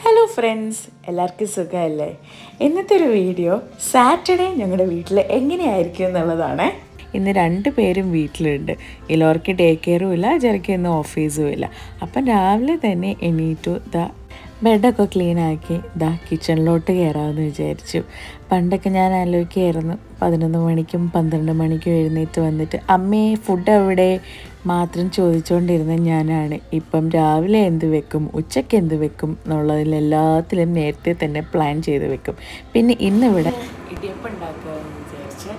Hello friends, എല്ലാവർക്കും സുഖമല്ലേ? ഇന്നത്തെ ഒരു വീഡിയോ സാറ്റർഡേ ഞങ്ങളുടെ വീട്ടിൽ എങ്ങനെയായിരിക്കും എന്നുള്ളതാണ്. ഇന്ന് 2 പേരും വീട്ടിലുണ്ട്. ഇലോർക്ക് ഡേ കെയറും ഇല്ല, ജെറിക്ക് ഇന്ന് ഓഫീസും ഇല്ല. അപ്പം രാവിലെ തന്നെ എണീറ്റു ബെഡൊക്കെ ക്ലീനാക്കി കിച്ചണിലോട്ട് കയറാമെന്ന് വിചാരിച്ചു. പണ്ടൊക്കെ ഞാൻ ആലോചിക്കുകയായിരുന്നു 11 മണിക്കും 12 മണിക്കും എഴുന്നേറ്റ് വന്നിട്ട് അമ്മേ ഫുഡ് എവിടെ മാത്രം ചോദിച്ചുകൊണ്ടിരുന്ന ഞാനാണ്. ഇപ്പം രാവിലെ എന്ത് വെക്കും, ഉച്ചയ്ക്ക് എന്ത് വെക്കും എന്നുള്ളതിലെല്ലാത്തിലും നേരത്തെ തന്നെ പ്ലാൻ ചെയ്ത് വെക്കും. പിന്നെ ഇന്നിവിടെ ഇടിയപ്പം ഉണ്ടാക്കുകയെന്ന് വിചാരിച്ച്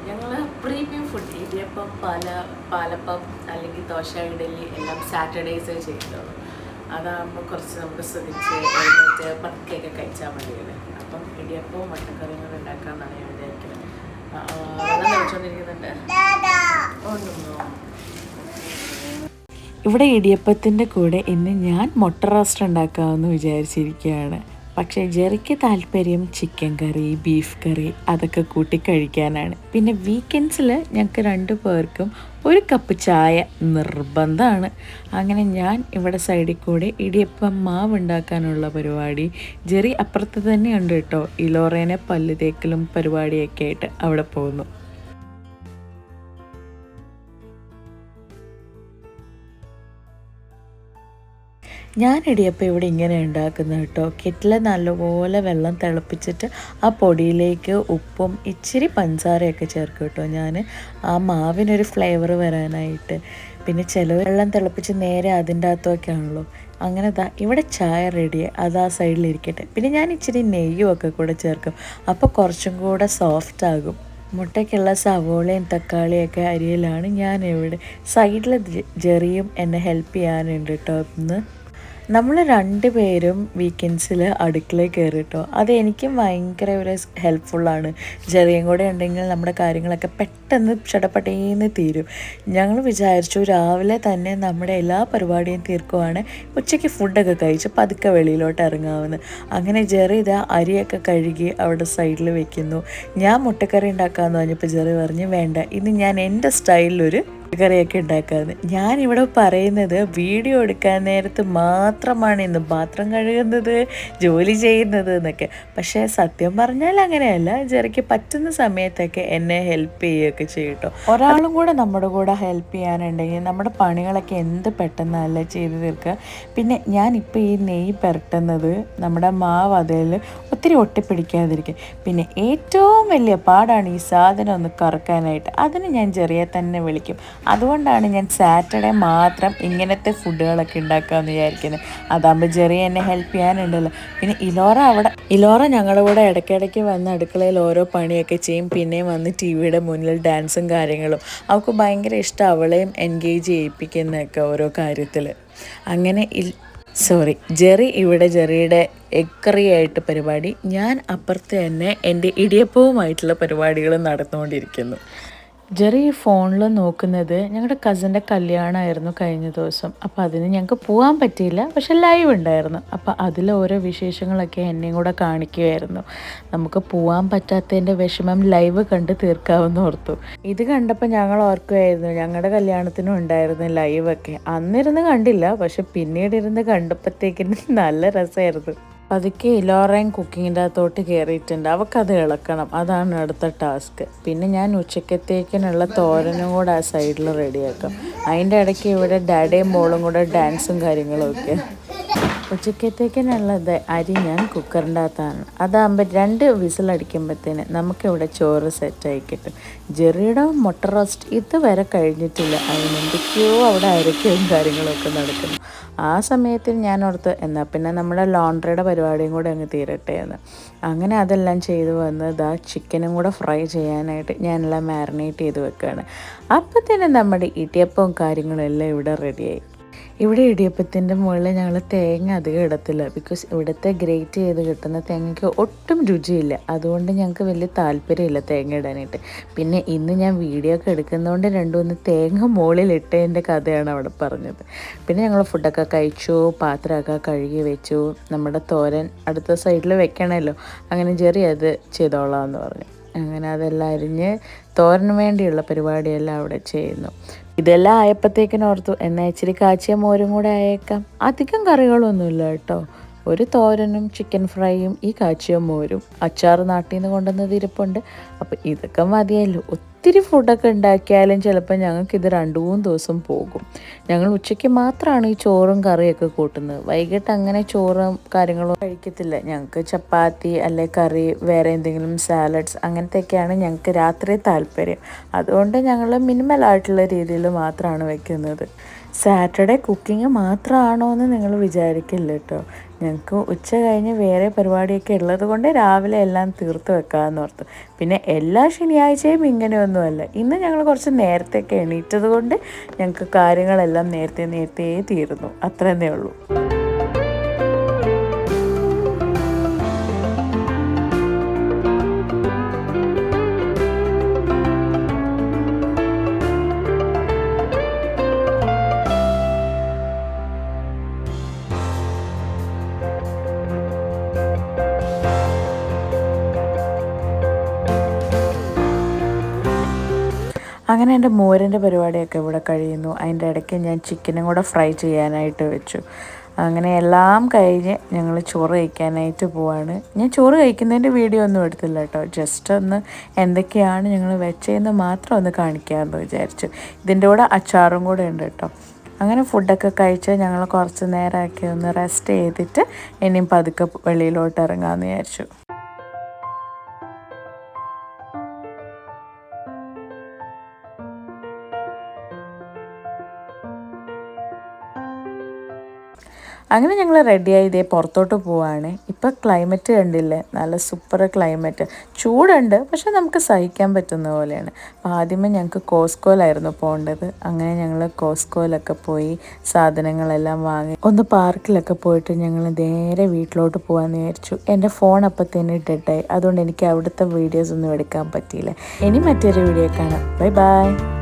ഞങ്ങൾ പ്രീമിയം ഫുഡ് ഇടിയപ്പം, പാലപ്പം അല്ലെങ്കിൽ ദോശ, ഇഡലി എല്ലാം സാറ്റർഡേസേ ചെയ്യുന്നുള്ളൂ. അതാകുമ്പോൾ കുറച്ച് നമുക്ക് ശ്രദ്ധിച്ച് എഴുന്നേറ്റ് പതുക്കെയൊക്കെ കഴിച്ചാൽ മതിയല്ലേ. അപ്പം ഇടിയപ്പവും മട്ടക്കറിയും കൂടെ ഉണ്ടാക്കാമെന്നാണ് ഞാൻ വിചാരിക്കുന്നത്. വെള്ളം കഴിച്ചുകൊണ്ടിരിക്കുന്നുണ്ട്. ഇവിടെ ഇടിയപ്പത്തിൻ്റെ കൂടെ ഇന്ന് ഞാൻ മുട്ട റോസ്റ്റ് ഉണ്ടാക്കാമെന്ന് വിചാരിച്ചിരിക്കുകയാണ്. പക്ഷേ ജെറിക്ക് താല്പര്യം ചിക്കൻ കറി, ബീഫ് കറി അതൊക്കെ കൂട്ടി കഴിക്കാനാണ്. പിന്നെ വീക്കെൻഡ്സിൽ ഞങ്ങൾക്ക് 2 പേർക്കും 1 കപ്പ് ചായ നിർബന്ധമാണ്. അങ്ങനെ ഞാൻ ഇവിടെ സൈഡിൽ കൂടെ ഇടിയപ്പം മാവ് ഉണ്ടാക്കാനുള്ള പരിപാടി, ജെറി അപ്പുറത്ത് തന്നെയുണ്ട് കേട്ടോ. ഇലോറേനെ പല്ല് തേക്കലും പരിപാടിയൊക്കെ ആയിട്ട് അവിടെ പോകുന്നു. ഞാൻ ഇടിയപ്പം ഇവിടെ ഇങ്ങനെ ഉണ്ടാക്കുന്നത് കേട്ടോ. കെറ്റിൽ നല്ലപോലെ വെള്ളം തിളപ്പിച്ചിട്ട് ആ പൊടിയിലേക്ക് ഉപ്പും ഇച്ചിരി പഞ്ചസാരയൊക്കെ ചേർക്കും കേട്ടോ ഞാൻ, ആ മാവിനൊരു ഫ്ലേവർ വരാനായിട്ട്. പിന്നെ ചില വെള്ളം തിളപ്പിച്ച് നേരെ അതിൻ്റെ അകത്തൊക്കെ ആണല്ലോ. അങ്ങനെ ഇവിടെ ചായ റെഡിയായി, അത് ആ സൈഡിലിരിക്കട്ടെ. പിന്നെ ഞാൻ ഇച്ചിരി നെയ്യും ഒക്കെ കൂടെ ചേർക്കും, അപ്പോൾ കുറച്ചും കൂടെ സോഫ്റ്റ് ആകും. മുട്ടയ്ക്കുള്ള സവോളയും തക്കാളിയൊക്കെ അരിയലാണ് ഞാനിവിടെ. സൈഡിൽ ജെറിയും എന്നെ ഹെൽപ്പ് ചെയ്യാനുണ്ട് കേട്ടോ. ഇന്ന് നമ്മൾ 2 പേരും വീക്കെൻഡ്സിൽ അടുക്കളയിൽ കയറി കേട്ടോ. അതെനിക്കും ഭയങ്കര ഒരു ഹെൽപ്ഫുള്ളാണ്. ജെറിയും കൂടെ ഉണ്ടെങ്കിൽ നമ്മുടെ കാര്യങ്ങളൊക്കെ പെട്ടെന്ന് ചടപടേന്ന് തീരും. ഞങ്ങൾ വിചാരിച്ചു രാവിലെ തന്നെ നമ്മുടെ എല്ലാ പരിപാടിയും തീർക്കുവാണ്, ഉച്ചയ്ക്ക് ഫുഡൊക്കെ കഴിച്ച് പതുക്കെ വെളിയിലോട്ട് ഇറങ്ങാമെന്ന്. അങ്ങനെ ജെറി അരിയൊക്കെ കഴുകി അവിടെ സൈഡിൽ വെക്കുന്നു. ഞാൻ മുട്ടക്കറി ഉണ്ടാക്കാമെന്ന് പറഞ്ഞപ്പോൾ ജെറി പറഞ്ഞു വേണ്ട, ഇന്ന് ഞാൻ എൻ്റെ സ്റ്റൈലിലൊരു കറിയൊക്കെ ഉണ്ടാക്കാമെന്ന്. ഞാനിവിടെ പറയുന്നത് വീഡിയോ എടുക്കാൻ നേരത്ത് മാത്രമാണ് ഇന്ന് പാത്രം കഴുകുന്നത്, ജോലി ചെയ്യുന്നത് എന്നൊക്കെ. പക്ഷേ സത്യം പറഞ്ഞാൽ അങ്ങനെയല്ല, ജെറിക്ക് പറ്റുന്ന സമയത്തൊക്കെ എന്നെ ഹെൽപ്പ് ചെയ്യുകയൊക്കെ ചെയ്യും കേട്ടോ. ഒരാളും കൂടെ നമ്മുടെ കൂടെ ഹെൽപ്പ് ചെയ്യാനുണ്ടെങ്കിൽ നമ്മുടെ പണികളൊക്കെ എന്ത് പെട്ടെന്നല്ല ചെയ്ത് തീർക്കുക. പിന്നെ ഞാനിപ്പോൾ ഈ നെയ്യ് പുരട്ടുന്നത് നമ്മുടെ മാവ് അതിൽ ഒത്തിരി ഒട്ടിപ്പിടിക്കാതിരിക്കും. പിന്നെ ഏറ്റവും വലിയ പാടാണ് ഈ സാധനം ഒന്ന് കറക്കാനായിട്ട്. അതിന് ഞാൻ ജെറിയെ തന്നെ വിളിക്കും. അതുകൊണ്ടാണ് ഞാൻ സാറ്റർഡേ മാത്രം ഇങ്ങനത്തെ ഫുഡുകളൊക്കെ ഉണ്ടാക്കാമെന്ന് വിചാരിക്കുന്നത്. അതാകുമ്പോൾ ജെറി എന്നെ ഹെൽപ്പ് ചെയ്യാനുണ്ടല്ലോ. പിന്നെ ഇലോറ ഞങ്ങളുടെ കൂടെ ഇടയ്ക്കിടയ്ക്ക് വന്ന് അടുക്കളയിൽ ഓരോ പണിയൊക്കെ ചെയ്യും. പിന്നെയും വന്ന് ടി വിയുടെ മുന്നിൽ ഡാൻസും കാര്യങ്ങളും. അവൾക്ക് ഭയങ്കര ഇഷ്ടം അവളെയും എൻഗേജ് ചെയ്യിപ്പിക്കുന്നതൊക്കെ ഓരോ കാര്യത്തിൽ. അങ്ങനെ ജെറി ഇവിടെ ജെറിയുടെ എഗ് കറിയായിട്ട് പരിപാടി, ഞാൻ അപ്പുറത്ത് തന്നെ എൻ്റെ ഇടിയപ്പവുമായിട്ടുള്ള പരിപാടികൾ നടന്നുകൊണ്ടിരിക്കുന്നു. ജെറി ഫോണിൽ നോക്കുന്നത് ഞങ്ങളുടെ കസിൻ്റെ കല്യാണമായിരുന്നു കഴിഞ്ഞ ദിവസം. അപ്പോൾ അതിന് ഞങ്ങൾക്ക് പോകാൻ പറ്റിയില്ല, പക്ഷെ ലൈവ് ഉണ്ടായിരുന്നു. അപ്പോൾ അതിൽ ഓരോ വിശേഷങ്ങളൊക്കെ എന്നെയും കൂടെ കാണിക്കുമായിരുന്നു. നമുക്ക് പോകാൻ പറ്റാത്തതിൻ്റെ വിഷമം ലൈവ് കണ്ട് തീർക്കാമെന്ന് ഓർത്തു. ഇത് കണ്ടപ്പോൾ ഞങ്ങൾ ഓർക്കുമായിരുന്നു ഞങ്ങളുടെ കല്യാണത്തിനും ഉണ്ടായിരുന്നു ലൈവൊക്കെ. അന്നിരുന്ന് കണ്ടില്ല, പക്ഷെ പിന്നീട് ഇരുന്ന് കണ്ടപ്പോഴത്തേക്കിന് നല്ല രസമായിരുന്നു. പതുക്കെ ഇലോറയും കുക്കിങ്ങിൻ്റെ അകത്തോട്ട് കയറിയിട്ടുണ്ട്. അവൾക്കത് ഇളക്കണം, അതാണ് അടുത്ത ടാസ്ക്. പിന്നെ ഞാൻ ഉച്ചക്കത്തേക്കിനുള്ള തോരനും കൂടെ ആ സൈഡിൽ റെഡിയാക്കാം. അതിൻ്റെ ഇടയ്ക്ക് ഇവിടെ ഡാഡിയും മോളും കൂടെ ഡാൻസും കാര്യങ്ങളും ഒക്കെ. ഉച്ചക്കത്തേക്കിനുള്ളത് അരി ഞാൻ കുക്കറിൻ്റെ അകത്താണ്. അതാകുമ്പോൾ 2 വിസിലടിക്കുമ്പോഴത്തേന് നമുക്കിവിടെ ചോറ് സെറ്റായി കിട്ടും. ജെറിയുടെ മുട്ട റോസ്റ്റ് ഇതുവരെ കഴിഞ്ഞിട്ടില്ല, അതിനെന്തൊക്കെയോ അവിടെ അരക്കയും കാര്യങ്ങളൊക്കെ നടക്കുന്നു. ആ സമയത്തിൽ ഞാൻ ഓർത്ത് എന്നാൽ പിന്നെ നമ്മുടെ ലോണ്ട്രിയുടെ പരിപാടിയും കൂടെ അങ്ങ് തീരട്ടെ എന്ന്. അങ്ങനെ അതെല്ലാം ചെയ്ത് വന്ന് ചിക്കനും കൂടെ ഫ്രൈ ചെയ്യാനായിട്ട് ഞാനെല്ലാം മാരിനേറ്റ് ചെയ്ത് വെക്കുകയാണ്. അപ്പോൾ തന്നെ നമ്മുടെ ഇടിയപ്പവും കാര്യങ്ങളും എല്ലാം ഇവിടെ റെഡിയായി. ഇവിടെ ഇടിയപ്പത്തിൻ്റെ മുകളിൽ ഞങ്ങൾ തേങ്ങ അധികം ഇടത്തില്ല, ബിക്കോസ് ഇവിടുത്തെ ഗ്രേറ്റ് ചെയ്ത് കിട്ടുന്ന തേങ്ങയ്ക്ക് ഒട്ടും രുചിയില്ല. അതുകൊണ്ട് ഞങ്ങൾക്ക് വലിയ താല്പര്യമില്ല തേങ്ങ ഇടാനായിട്ട്. പിന്നെ ഇന്ന് ഞാൻ വീഡിയോ ഒക്കെ എടുക്കുന്നതുകൊണ്ട് 2-3 തേങ്ങ മുകളിലിട്ടതിൻ്റെ കഥയാണ് അവിടെ പറഞ്ഞത്. പിന്നെ ഞങ്ങൾ ഫുഡൊക്കെ കഴിച്ചു, പാത്രമൊക്കെ കഴുകി വെച്ചു. നമ്മുടെ തോരൻ അടുത്ത സൈഡിൽ വെക്കണമല്ലോ, അങ്ങനെ ജെറി അത് ചെയ്തോളാമെന്ന് പറഞ്ഞു. അങ്ങനെ അതെല്ലാം അരിഞ്ഞ് തോരന് വേണ്ടിയുള്ള പരിപാടിയെല്ലാം അവിടെ ചെയ്യുന്നു. ഇതെല്ലാം ആയപ്പോഴത്തേക്കിനോർത്തു എന്നാൽ ഇച്ചിരി കാച്ചിയ മോരും കൂടെ ആയേക്കാം. അധികം കറികളൊന്നുമില്ല കേട്ടോ, ഒരു തോരനും ചിക്കൻ ഫ്രൈയും ഈ കാച്ചിയ മോരും അച്ചാർ നാട്ടിൽ നിന്ന് കൊണ്ടുവന്നത് ഇരിപ്പുണ്ട്. അപ്പോൾ ഇതൊക്കെ മതിയല്ലോ. ഒത്തിരി ഫുഡൊക്കെ ഉണ്ടാക്കിയാലും ചിലപ്പോൾ ഞങ്ങൾക്കിത് 2-3 ദിവസം പോകും. ഞങ്ങൾ ഉച്ചയ്ക്ക് മാത്രമാണ് ഈ ചോറും കറിയൊക്കെ കൂട്ടുന്നത്. വൈകിട്ട് അങ്ങനെ ചോറും കാര്യങ്ങളും കഴിക്കത്തില്ല. ഞങ്ങൾക്ക് ചപ്പാത്തി അല്ലെ കറി, വേറെ എന്തെങ്കിലും സാലഡ്സ് അങ്ങനത്തെയൊക്കെയാണ് ഞങ്ങൾക്ക് രാത്രി താല്പര്യം. അതുകൊണ്ട് ഞങ്ങൾ മിനിമലായിട്ടുള്ള രീതിയിൽ മാത്രമാണ് വെക്കുന്നത്. സാറ്റർഡേ കുക്കിംഗ് മാത്രമാണോ എന്ന് നിങ്ങൾ വിചാരിക്കില്ല കേട്ടോ. ഞങ്ങൾക്ക് ഉച്ച കഴിഞ്ഞ് വേറെ പരിപാടിയൊക്കെ ഉള്ളത് കൊണ്ട് രാവിലെ എല്ലാം തീർത്ത് വെക്കാമെന്ന് ഓർത്തു. പിന്നെ എല്ലാ ശനിയാഴ്ചയും ഇങ്ങനെയൊന്നുമല്ല. ഇന്ന് ഞങ്ങൾ കുറച്ച് നേരത്തെയൊക്കെ എണീറ്റത് കൊണ്ട് ഞങ്ങൾക്ക് കാര്യങ്ങളെല്ലാം നേരത്തെ തീരുന്നു. അത്രതന്നെ ഉള്ളൂ. അങ്ങനെ എൻ്റെ മോരിൻ്റെ പരിപാടിയൊക്കെ ഇവിടെ കഴിയുന്നു. അതിൻ്റെ ഇടയ്ക്ക് ഞാൻ ചിക്കനും കൂടെ ഫ്രൈ ചെയ്യാനായിട്ട് വെച്ചു. അങ്ങനെ എല്ലാം കഴിഞ്ഞ് ഞങ്ങൾ ചോറ് കഴിക്കാനായിട്ട് പോവാണ്. ഞാൻ ചോറ് കഴിക്കുന്നതിൻ്റെ വീഡിയോ ഒന്നും എടുത്തില്ല കേട്ടോ. ജസ്റ്റ് ഒന്ന് എന്തൊക്കെയാണ് ഞങ്ങൾ വെച്ചതെന്ന് മാത്രം ഒന്ന് കാണിക്കാമെന്ന് വിചാരിച്ചു. ഇതിൻ്റെ കൂടെ അച്ചാറും കൂടെ ഉണ്ട് കേട്ടോ. അങ്ങനെ ഫുഡൊക്കെ കഴിച്ച് ഞങ്ങൾ കുറച്ച് നേരമൊക്കെ ഒന്ന് റെസ്റ്റ് ചെയ്തിട്ട് ഇനിയും പതുക്കെ വെളിയിലോട്ട് ഇറങ്ങാമെന്ന് വിചാരിച്ചു. അങ്ങനെ ഞങ്ങൾ റെഡിയായി ഇതേ പുറത്തോട്ട് പോവാണ്. ഇപ്പോൾ ക്ലൈമറ്റ് കണ്ടില്ലേ, നല്ല സൂപ്പർ ക്ലൈമറ്റ്. ചൂടുണ്ട്, പക്ഷെ നമുക്ക് സഹിക്കാൻ പറ്റുന്ന പോലെയാണ്. അപ്പോൾ ആദ്യമേ ഞങ്ങൾക്ക് കോസ്കോയിലായിരുന്നു പോകേണ്ടത്. അങ്ങനെ ഞങ്ങൾ കോസ്കോയിലൊക്കെ പോയി സാധനങ്ങളെല്ലാം വാങ്ങി ഒന്ന് പാർക്കിലൊക്കെ പോയിട്ട് ഞങ്ങൾ നേരെ വീട്ടിലോട്ട് പോകാമെന്ന് വിചാരിച്ചു. എൻ്റെ ഫോൺ അപ്പത്തേന് ഡെഡായി. അതുകൊണ്ട് എനിക്ക് അവിടുത്തെ വീഡിയോസ് ഒന്നും എടുക്കാൻ പറ്റിയില്ല. ഇനി മറ്റൊരു വീഡിയോ കാണാം. Bye bye.